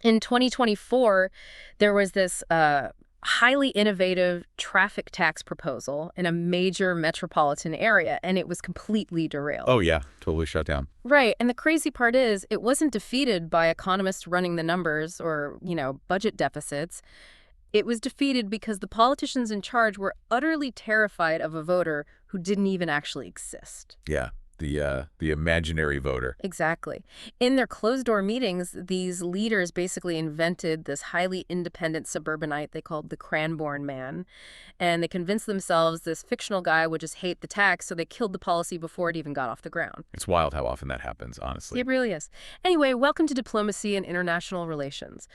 In 2024, there was this highly innovative traffic tax proposal in a major metropolitan area, and it was completely derailed. Oh, yeah. Totally shut down. Right, and the crazy part is it wasn't defeated by economists running the numbers or, budget deficits. It was defeated because the politicians in charge were utterly terrified of a voter who didn't even actually exist. Yeah. The imaginary voter. Exactly. In their closed-door meetings, these leaders basically invented this highly independent suburbanite they called the Cranbourne Man, and they convinced themselves this fictional guy would just hate the tax, so they killed the policy before it even got off the ground. It's wild how often that happens, honestly. It really is. Anyway, welcome to Diplomacy and International Relations.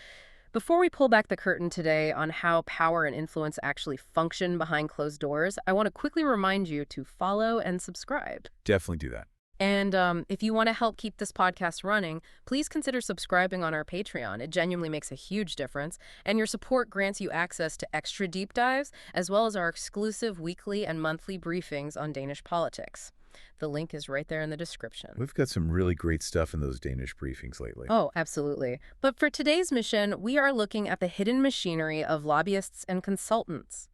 Before we pull back the curtain today on how power and influence actually function behind closed doors, I want to quickly remind you to follow and subscribe. Definitely do that. And if you want to help keep this podcast running, please consider subscribing on our Patreon. It genuinely makes a huge difference. And your support grants you access to extra deep dives, as well as our exclusive weekly and monthly briefings on Danish politics. The link is right there in the description. We've got some really great stuff in those Danish briefings lately. Oh, absolutely. But for today's mission, we are looking at the hidden machinery of lobbyists and consultants.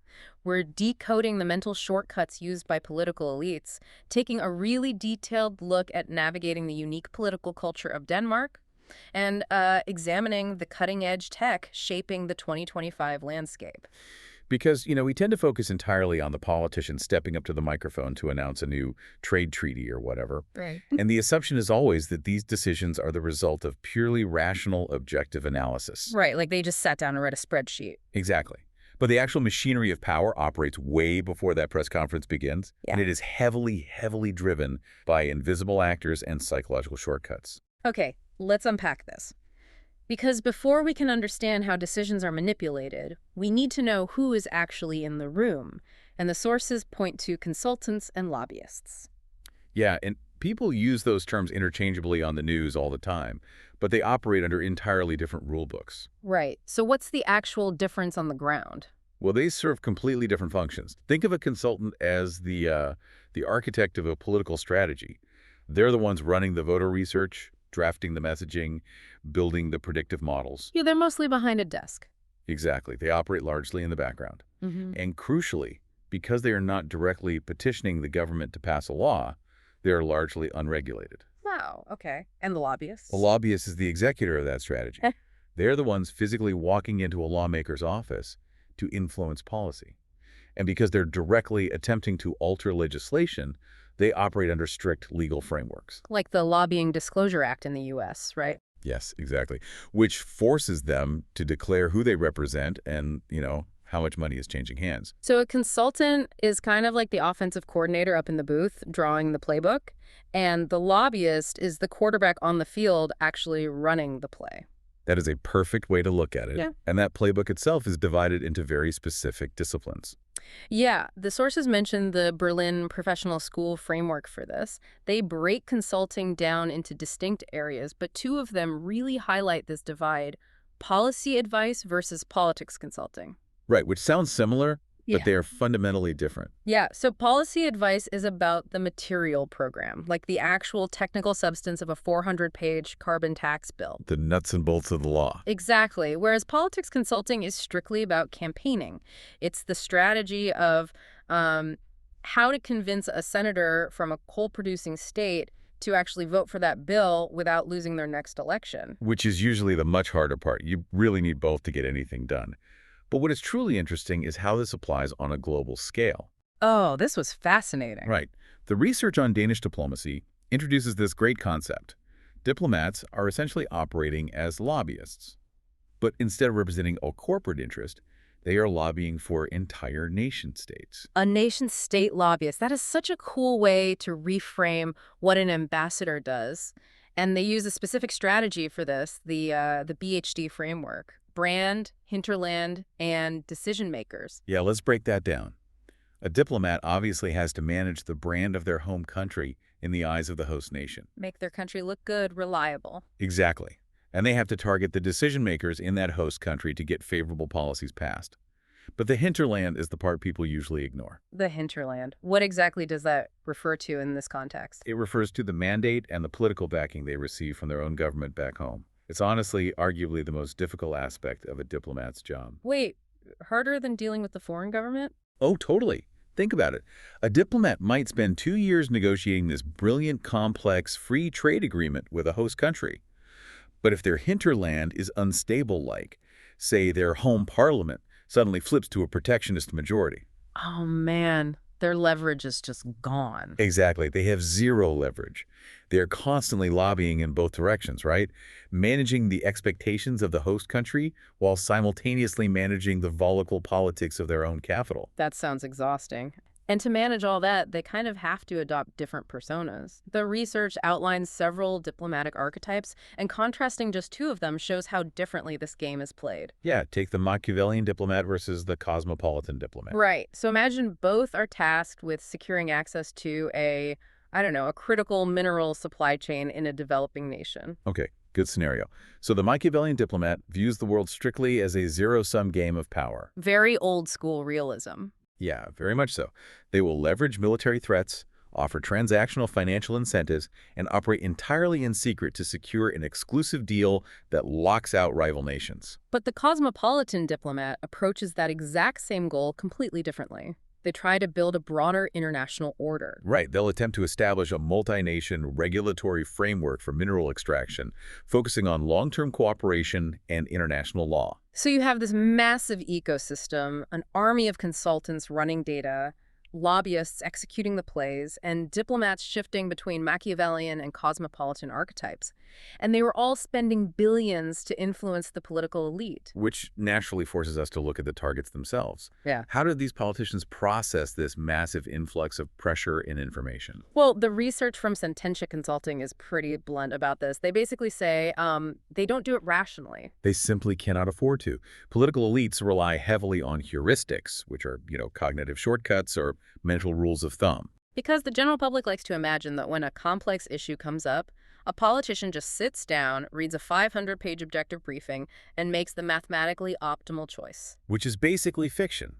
We're decoding the mental shortcuts used by political elites, taking a really detailed look at navigating the unique political culture of Denmark, and examining the cutting-edge tech shaping the 2025 landscape. Because, we tend to focus entirely on the politicians stepping up to the microphone to announce a new trade treaty or whatever. Right. And the assumption is always that these decisions are the result of purely rational, objective analysis. Right, like they just sat down and read a spreadsheet. Exactly. But the actual machinery of power operates way before that press conference begins, and it is heavily, heavily driven by invisible actors and psychological shortcuts. Okay, let's unpack this. Because before we can understand how decisions are manipulated, we need to know who is actually in the room, and the sources point to consultants and lobbyists. Yeah, and people use those terms interchangeably on the news all the time, but they operate under entirely different rule books. Right. So what's the actual difference on the ground? Well, they serve completely different functions. Think of a consultant as the architect of a political strategy. They're the ones running the voter research, drafting the messaging, building the predictive models. Yeah, they're mostly behind a desk. Exactly. They operate largely in the background. And crucially, because they are not directly petitioning the government to pass a law, they are largely unregulated. Wow, okay. And the lobbyists? The lobbyist is the executor of that strategy. They're the ones physically walking into a lawmaker's office to influence policy. And because they're directly attempting to alter legislation, they operate under strict legal frameworks. Like the Lobbying Disclosure Act in the U.S., right? Yes, exactly. Which forces them to declare who they represent and, how much money is changing hands. So a consultant is kind of like the offensive coordinator up in the booth drawing the playbook, and the lobbyist is the quarterback on the field actually running the play. That is a perfect way to look at it. Yeah. And that playbook itself is divided into very specific disciplines. Yeah, the sources mentioned the Berlin Professional School framework for this. They break consulting down into distinct areas, but two of them really highlight this divide: policy advice versus politics consulting. Right, which sounds similar, Yeah. but they are fundamentally different. Yeah, so policy advice is about the material program, like the actual technical substance of a 400-page carbon tax bill. The nuts and bolts of the law. Exactly, whereas politics consulting is strictly about campaigning. It's the strategy of how to convince a senator from a coal-producing state to actually vote for that bill without losing their next election. Which is usually the much harder part. You really need both to get anything done. But what is truly interesting is how this applies on a global scale. Oh, this was fascinating. Right. The research on Danish diplomacy introduces this great concept. Diplomats are essentially operating as lobbyists. But instead of representing a corporate interest, they are lobbying for entire nation-states. A nation-state lobbyist. That is such a cool way to reframe what an ambassador does. And they use a specific strategy for this, the BHD framework: brand, hinterland, and decision makers. Yeah, let's break that down. A diplomat obviously has to manage the brand of their home country in the eyes of the host nation. Make their country look good, reliable. Exactly. And they have to target the decision makers in that host country to get favorable policies passed. But the hinterland is the part people usually ignore. The hinterland. What exactly does that refer to in this context? It refers to the mandate and the political backing they receive from their own government back home. It's honestly arguably the most difficult aspect of a diplomat's job. Wait, harder than dealing with the foreign government? Oh, totally. Think about it. A diplomat might spend 2 years negotiating this brilliant, complex, free trade agreement with a host country. But if their hinterland is unstable, like, say, their home parliament suddenly flips to a protectionist majority. Oh man, their leverage is just gone. Exactly. They have zero leverage. They're constantly lobbying in both directions, right? Managing the expectations of the host country while simultaneously managing the volatile politics of their own capital. That sounds exhausting. And to manage all that, they kind of have to adopt different personas. The research outlines several diplomatic archetypes, and contrasting just two of them shows how differently this game is played. Yeah, take the Machiavellian diplomat versus the cosmopolitan diplomat. Right. So imagine both are tasked with securing access to I don't know, a critical mineral supply chain in a developing nation. Okay, good scenario. So the Machiavellian diplomat views the world strictly as a zero-sum game of power. Very old school realism. Yeah, very much so. They will leverage military threats, offer transactional financial incentives, and operate entirely in secret to secure an exclusive deal that locks out rival nations. But the cosmopolitan diplomat approaches that exact same goal completely differently. They try to build a broader international order. Right, they'll attempt to establish a multi-nation regulatory framework for mineral extraction, focusing on long-term cooperation and international law. So you have this massive ecosystem, an army of consultants running data, lobbyists executing the plays, and diplomats shifting between Machiavellian and cosmopolitan archetypes. And they were all spending billions to influence the political elite. Which naturally forces us to look at the targets themselves. Yeah. How did these politicians process this massive influx of pressure and information? Well, the research from Sententia Consulting is pretty blunt about this. They basically say they don't do it rationally. They simply cannot afford to. Political elites rely heavily on heuristics, which are, cognitive shortcuts or mental rules of thumb. Because the general public likes to imagine that when a complex issue comes up, a politician just sits down, reads a 500-page objective briefing, and makes the mathematically optimal choice. Which is basically fiction.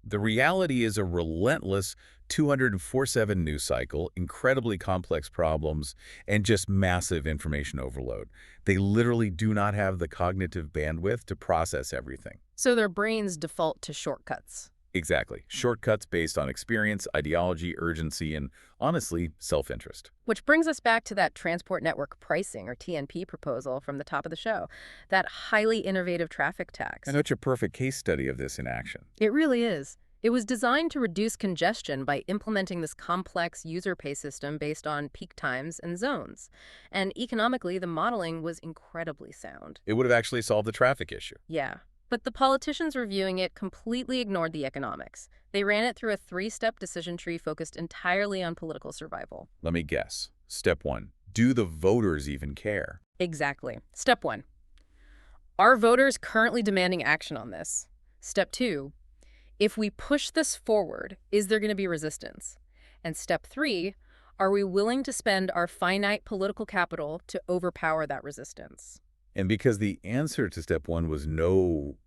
The reality is a relentless 204/7 news cycle, incredibly complex problems, and just massive information overload. They literally do not have the cognitive bandwidth to process everything. So their brains default to shortcuts. Exactly. Shortcuts based on experience, ideology, urgency, and, honestly, self-interest. Which brings us back to that transport network pricing, or TNP, proposal from the top of the show, that highly innovative traffic tax. And such a perfect case study of this in action. It really is. It was designed to reduce congestion by implementing this complex user pay system based on peak times and zones. And economically, the modeling was incredibly sound. It would have actually solved the traffic issue. Yeah. But the politicians reviewing it completely ignored the economics. They ran it through a three-step decision tree focused entirely on political survival. Let me guess. Step 1. Do the voters even care? Exactly. Step 1. Are voters currently demanding action on this? Step 2. If we push this forward, is there going to be resistance? And step 3. Are we willing to spend our finite political capital to overpower that resistance? And because the answer to step 1 was no,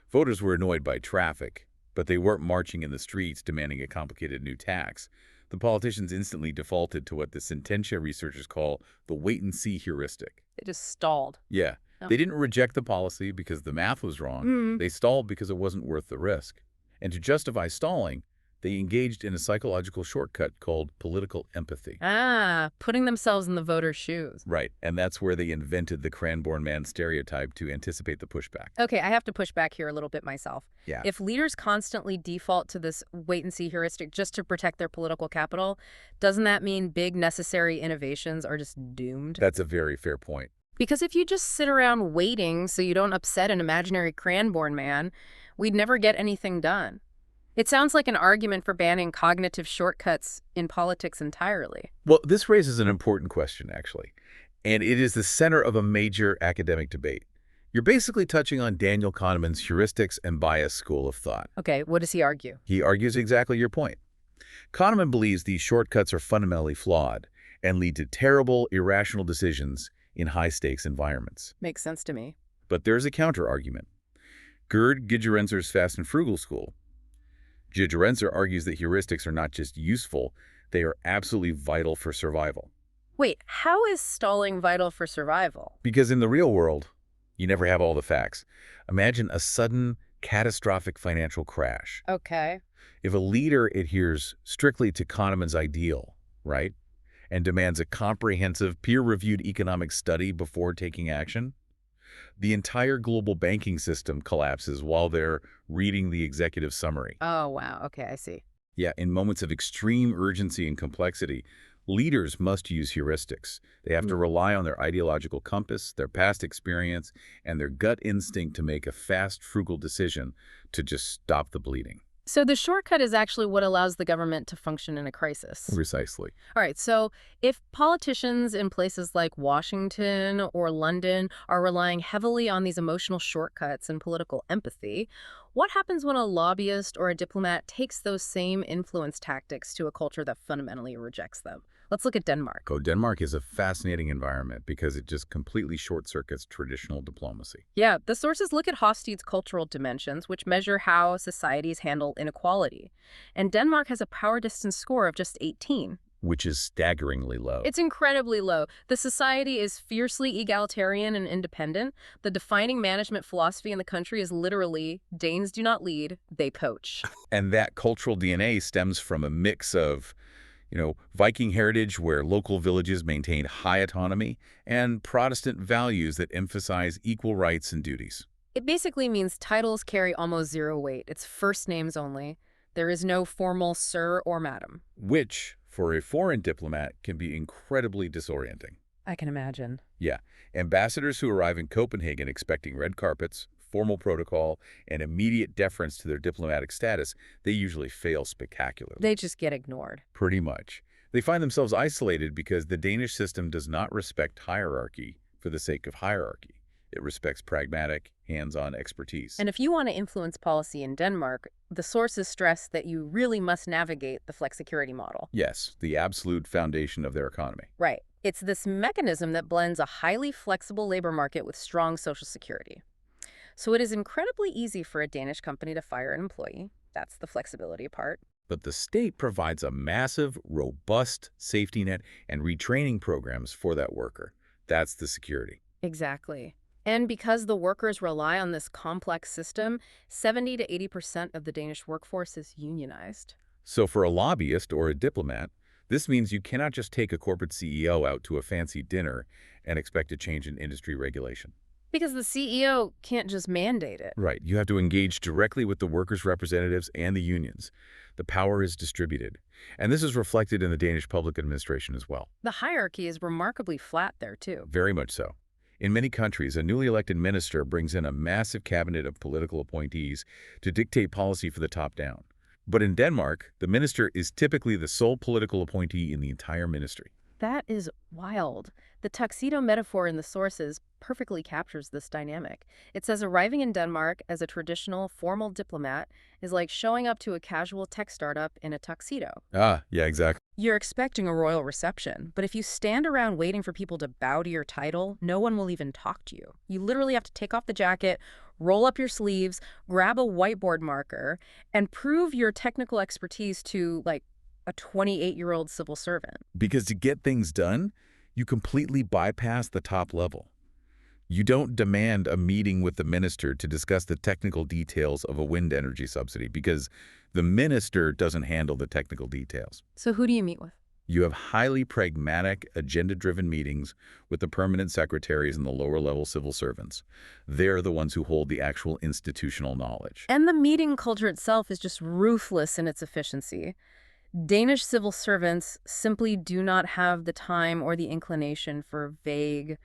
voters were annoyed by traffic, but they weren't marching in the streets demanding a complicated new tax. The politicians instantly defaulted to what the Sententia researchers call the wait-and-see heuristic. They just stalled. Yeah, Oh. they didn't reject the policy because the math was wrong. They stalled because it wasn't worth the risk. And to justify stalling, they engaged in a psychological shortcut called political empathy. Putting themselves in the voters' shoes. Right, and that's where they invented the Cranborn man stereotype to anticipate the pushback. Okay, I have to push back here a little bit myself. Yeah. If leaders constantly default to this wait-and-see heuristic just to protect their political capital, doesn't that mean big necessary innovations are just doomed? That's a very fair point. Because if you just sit around waiting so you don't upset an imaginary Cranborn man, we'd never get anything done. It sounds like an argument for banning cognitive shortcuts in politics entirely. Well, this raises an important question, actually, and it is the center of a major academic debate. You're basically touching on Daniel Kahneman's heuristics and bias school of thought. Okay, what does he argue? He argues exactly your point. Kahneman believes these shortcuts are fundamentally flawed and lead to terrible, irrational decisions in high-stakes environments. Makes sense to me. But there's a counter-argument. Gerd Gigerenzer's Fast and Frugal school. Gigerenzer argues that heuristics are not just useful, they are absolutely vital for survival. Wait, how is stalling vital for survival? Because in the real world, you never have all the facts. Imagine a sudden, catastrophic financial crash. Okay. If a leader adheres strictly to Kahneman's ideal, right, and demands a comprehensive, peer-reviewed economic study before taking action, the entire global banking system collapses while they're reading the executive summary. Oh, wow. Okay, I see. Yeah, in moments of extreme urgency and complexity, leaders must use heuristics. They have to Mm. rely on their ideological compass, their past experience, and their gut instinct to make a fast, frugal decision to just stop the bleeding. So the shortcut is actually what allows the government to function in a crisis. Precisely. All right, so if politicians in places like Washington or London are relying heavily on these emotional shortcuts and political empathy, what happens when a lobbyist or a diplomat takes those same influence tactics to a culture that fundamentally rejects them? Let's look at Denmark. Denmark is a fascinating environment because it just completely short-circuits traditional diplomacy, Yeah, the sources look at Hofstede's cultural dimensions, which measure how societies handle inequality. And Denmark has a power distance score of just 18. which is staggeringly low. It's incredibly low. The society is fiercely egalitarian and independent. The defining management philosophy in the country is literally, Danes do not lead, they coach. And that cultural DNA stems from a mix of Viking heritage where local villages maintain high autonomy, and Protestant values that emphasize equal rights and duties. It basically means titles carry almost zero weight. It's first names only. There is no formal sir or madam. Which, for a foreign diplomat, can be incredibly disorienting. I can imagine. Yeah, ambassadors who arrive in Copenhagen expecting red carpets, formal protocol, and immediate deference to their diplomatic status, they usually fail spectacularly. They just get ignored. Pretty much. They find themselves isolated because the Danish system does not respect hierarchy for the sake of hierarchy. It respects pragmatic, hands-on expertise. And if you want to influence policy in Denmark, the sources stress that you really must navigate the flexicurity model. Yes, the absolute foundation of their economy. Right. It's this mechanism that blends a highly flexible labor market with strong social security. So it is incredibly easy for a Danish company to fire an employee. That's the flexibility part. But the state provides a massive, robust safety net and retraining programs for that worker. That's the security. Exactly. And because the workers rely on this complex system, 70 to 80% of the Danish workforce is unionized. So for a lobbyist or a diplomat, this means you cannot just take a corporate CEO out to a fancy dinner and expect a change in industry regulation. Because the CEO can't just mandate it. Right. You have to engage directly with the workers' representatives and the unions. The power is distributed. And this is reflected in the Danish public administration as well. The hierarchy is remarkably flat there, too. Very much so. In many countries, a newly elected minister brings in a massive cabinet of political appointees to dictate policy for the top down. But in Denmark, the minister is typically the sole political appointee in the entire ministry. That is wild. The tuxedo metaphor in the sources perfectly captures this dynamic. It says arriving in Denmark as a traditional, formal diplomat is like showing up to a casual tech startup in a tuxedo. Ah, yeah, exactly. You're expecting a royal reception, but if you stand around waiting for people to bow to your title, no one will even talk to you. You literally have to take off the jacket, roll up your sleeves, grab a whiteboard marker, and prove your technical expertise to, like, a 28-year-old civil servant. Because to get things done, you completely bypass the top level. You don't demand a meeting with the minister to discuss the technical details of a wind energy subsidy because the minister doesn't handle the technical details. So who do you meet with? You have highly pragmatic, agenda-driven meetings with the permanent secretaries and the lower-level civil servants. They're the ones who hold the actual institutional knowledge. And the meeting culture itself is just ruthless in its efficiency. Danish civil servants simply do not have the time or the inclination for vague,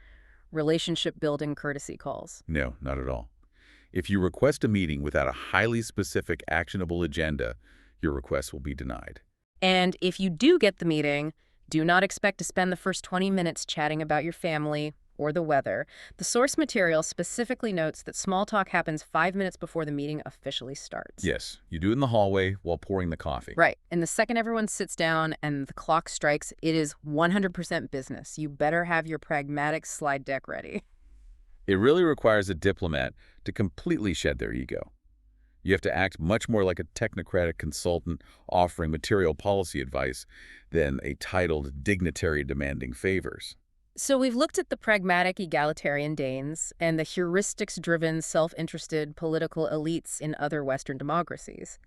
relationship-building courtesy calls. No, not at all. If you request a meeting without a highly specific, actionable agenda, your request will be denied. And if you do get the meeting, do not expect to spend the first 20 minutes chatting about your family or the weather. The source material specifically notes that small talk happens 5 minutes before the meeting officially starts. Yes, you do it in the hallway while pouring the coffee. Right. And the second everyone sits down and the clock strikes, it is 100% business. You better have your pragmatic slide deck ready. It really requires a diplomat to completely shed their ego. You have to act much more like a technocratic consultant offering material policy advice than a titled dignitary demanding favors. So we've looked at the pragmatic egalitarian Danes and the heuristics-driven self-interested political elites in other Western democracies.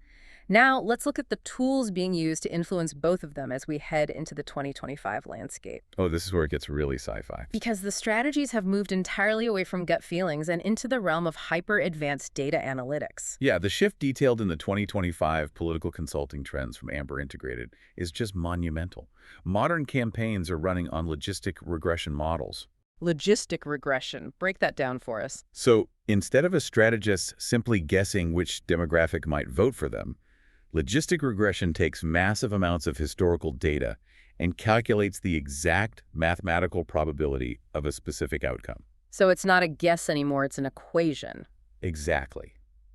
Now, let's look at the tools being used to influence both of them as we head into the 2025 landscape. Oh, this is where it gets really sci-fi. Because the strategies have moved entirely away from gut feelings and into the realm of hyper-advanced data analytics. Yeah, the shift detailed in the 2025 political consulting trends from Amber Integrated is just monumental. Modern campaigns are running on logistic regression models. Logistic regression. Break that down for us. So instead of a strategist simply guessing which demographic might vote for them, logistic regression takes massive amounts of historical data and calculates the exact mathematical probability of a specific outcome. So it's not a guess anymore, it's an equation. Exactly.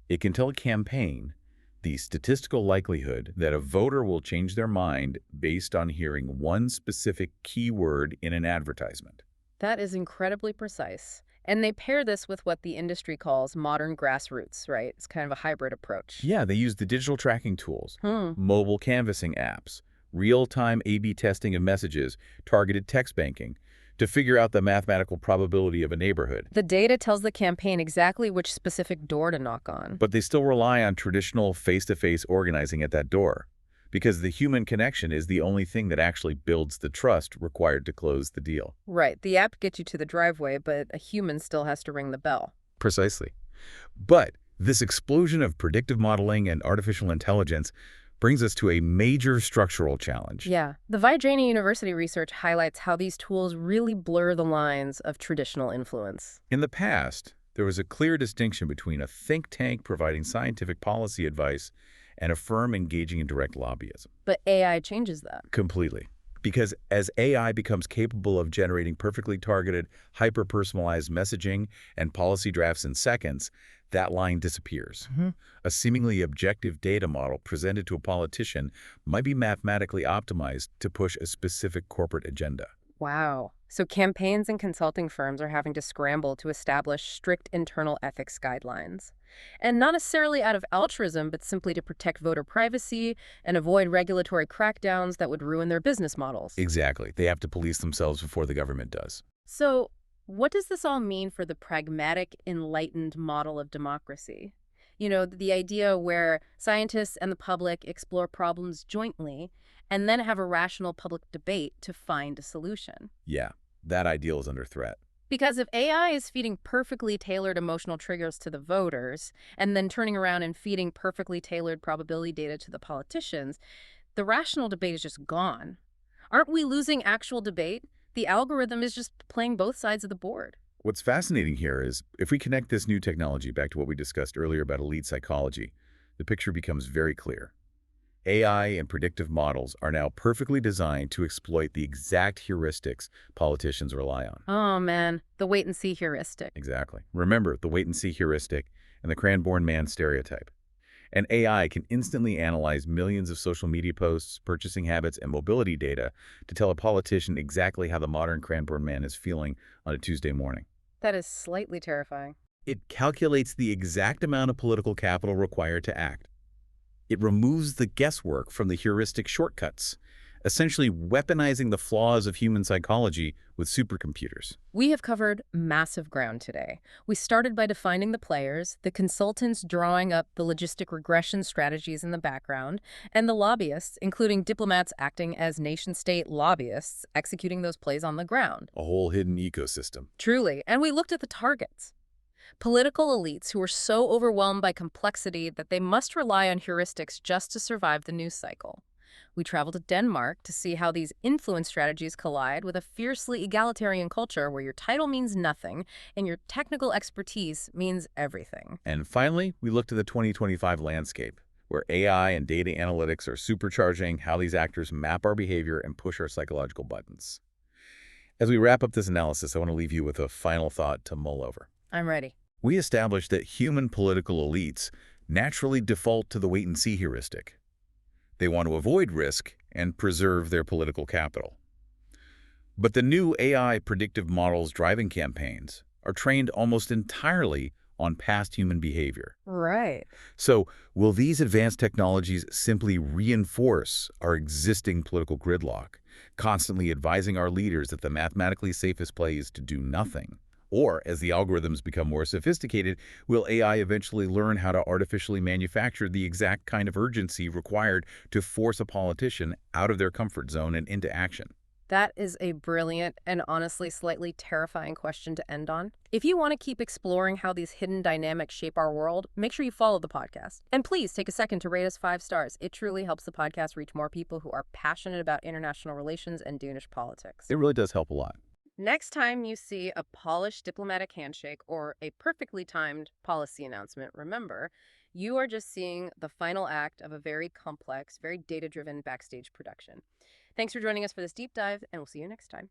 It can tell a campaign the statistical likelihood that a voter will change their mind based on hearing one specific keyword in an advertisement. That is incredibly precise. And they pair this with what the industry calls modern grassroots, right? It's kind of a hybrid approach. Yeah, they use the digital tracking tools, Hmm. mobile canvassing apps, real-time A/B testing of messages, targeted text banking, to figure out the mathematical probability of a neighborhood. The data tells the campaign exactly which specific door to knock on. But they still rely on traditional face-to-face organizing at that door, because the human connection is the only thing that actually builds the trust required to close the deal. Right, the app gets you to the driveway, but a human still has to ring the bell. Precisely. But this explosion of predictive modeling and artificial intelligence brings us to a major structural challenge. Yeah, the Vijayana University research highlights how these tools really blur the lines of traditional influence. In the past, there was a clear distinction between a think tank providing scientific policy advice and a firm engaging in direct lobbyism. But AI changes that. Completely. Because as AI becomes capable of generating perfectly targeted, hyper-personalized messaging and policy drafts in seconds, that line disappears. A seemingly objective data model presented to a politician might be mathematically optimized to push a specific corporate agenda. Wow. So campaigns and consulting firms are having to scramble to establish strict internal ethics guidelines. And not necessarily out of altruism, but simply to protect voter privacy and avoid regulatory crackdowns that would ruin their business models. Exactly. They have to police themselves before the government does. So, what does this all mean for the pragmatic, enlightened model of democracy? You know, the idea where scientists and the public explore problems jointly and then have a rational public debate to find a solution. Yeah, that ideal is under threat. Because if AI is feeding perfectly tailored emotional triggers to the voters and then turning around and feeding perfectly tailored probability data to the politicians, the rational debate is just gone. Aren't we losing actual debate? The algorithm is just playing both sides of the board. What's fascinating here is if we connect this new technology back to what we discussed earlier about elite psychology, the picture becomes very clear. AI and predictive models are now perfectly designed to exploit the exact heuristics politicians rely on. Oh man, the wait and see heuristic. Exactly. Remember the wait-and-see heuristic and the cranborn man stereotype. And AI can instantly analyze millions of social media posts, purchasing habits, and mobility data to tell a politician exactly how the modern cranborn man is feeling on a Tuesday morning. That is slightly terrifying. It calculates the exact amount of political capital required to act. It removes the guesswork from the heuristic shortcuts, essentially weaponizing the flaws of human psychology with supercomputers. We have covered massive ground today. We started by defining the players, the consultants drawing up the logistic regression strategies in the background, and the lobbyists, including diplomats acting as nation-state lobbyists, executing those plays on the ground. A whole hidden ecosystem. Truly. And we looked at the targets. Political elites who are so overwhelmed by complexity that they must rely on heuristics just to survive the news cycle. We traveled to Denmark to see how these influence strategies collide with a fiercely egalitarian culture where your title means nothing and your technical expertise means everything. And finally, we looked at the 2025 landscape, where AI and data analytics are supercharging how these actors map our behavior and push our psychological buttons. As we wrap up this analysis, I want to leave you with a final thought to mull over. I'm ready. We established that human political elites naturally default to the wait-and-see heuristic. They want to avoid risk and preserve their political capital. But the new AI predictive models driving campaigns are trained almost entirely on past human behavior. Right. So, will these advanced technologies simply reinforce our existing political gridlock, constantly advising our leaders that the mathematically safest play is to do nothing? Or, as the algorithms become more sophisticated, will AI eventually learn how to artificially manufacture the exact kind of urgency required to force a politician out of their comfort zone and into action? That is a brilliant and honestly slightly terrifying question to end on. If you want to keep exploring how these hidden dynamics shape our world, make sure you follow the podcast. And please take a second to rate us 5 stars. It truly helps the podcast reach more people who are passionate about international relations and Danish politics. It really does help a lot. Next time you see a polished diplomatic handshake or a perfectly timed policy announcement, remember, you are just seeing the final act of a very complex, very data-driven backstage production. Thanks for joining us for this deep dive, and we'll see you next time.